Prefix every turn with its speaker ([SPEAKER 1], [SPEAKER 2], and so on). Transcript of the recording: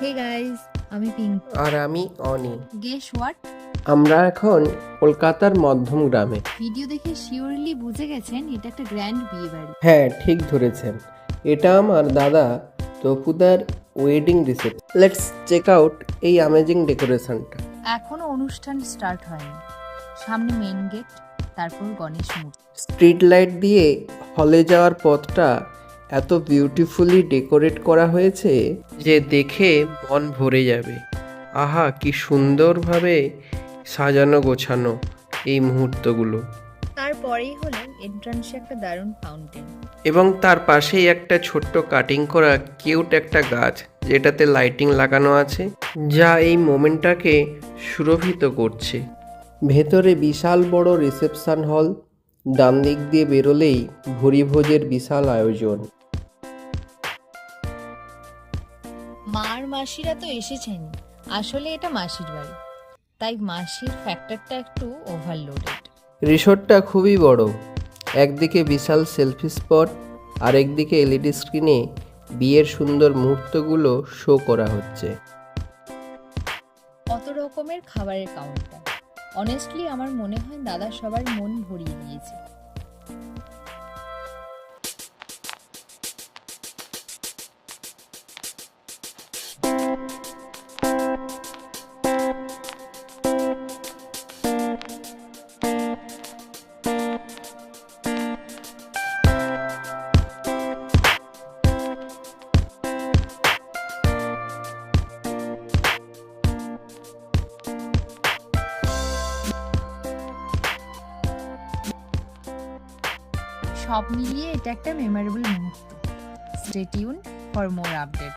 [SPEAKER 1] Hey guys, আমি pink.
[SPEAKER 2] আর আমি অনি।
[SPEAKER 1] Guess what?
[SPEAKER 2] আমরা এখন কলকাতার মধ্যম গ্রামে।
[SPEAKER 1] ভিডিও দেখে শিওরলি বুঝে গেছেন এটা একটা গ্র্যান্ড বিয়ে বাড়ি।
[SPEAKER 2] হ্যাঁ, ঠিক ধরেছেন। এটা আমার দাদা তপুদার wedding reception. Let's check out এই অ্যামেজিং ডেকোরেশনটা।
[SPEAKER 1] এখনো অনুষ্ঠান স্টার্ট হয়নি। সামনে মেন গেট, তারপর গণেশ মূর্তি।
[SPEAKER 2] স্ট্রিট লাইট দিয়ে হলে যাওয়ার পথটা এত বিউটিফুলি ডেকোরেট করা হয়েছে যে দেখে মন ভরে যাবে। আহা, কি সুন্দরভাবে সাজানো গোছানো এই মুহূর্তগুলো।
[SPEAKER 1] তারপরেই হলো এন্ট্রান্সে একটা দারুণ ফাউন্টেন।
[SPEAKER 2] এবং তার পাশেই একটা ছোট্ট কাটিং করা কিউট একটা গাছ, যেটাতে লাইটিং লাগানো আছে, যা এই মোমেন্টটাকে সুরভিত করছে। ভেতরে বিশাল বড় রিসেপশন হল, ডান দিক দিয়ে বেরোলেই ভুরিভোজের বিশাল আয়োজন।
[SPEAKER 1] মার মাসিরা তো এসেছেন, আসলে এটা মাসির বাড়ি, তাই মাসির ফ্যাক্টরটা একটু ওভারলোডেড।
[SPEAKER 2] রিসোর্টটা খুবই বড়, একদিকে বিশাল সেলফি স্পট, আর একদিকে এলইডি স্ক্রিনে বিয়ের সুন্দর মুহূর্তগুলো শো করা হচ্ছে।
[SPEAKER 1] কত রকমের খাবারের কাউন্টার। অনেস্টলি আমার মনে হয় দাদা সবার মন ভরিয়ে দিয়েছে। সব মিলিয়ে এটা একটা মেমোরেবল মুহূর্ত। Stay tune for more update.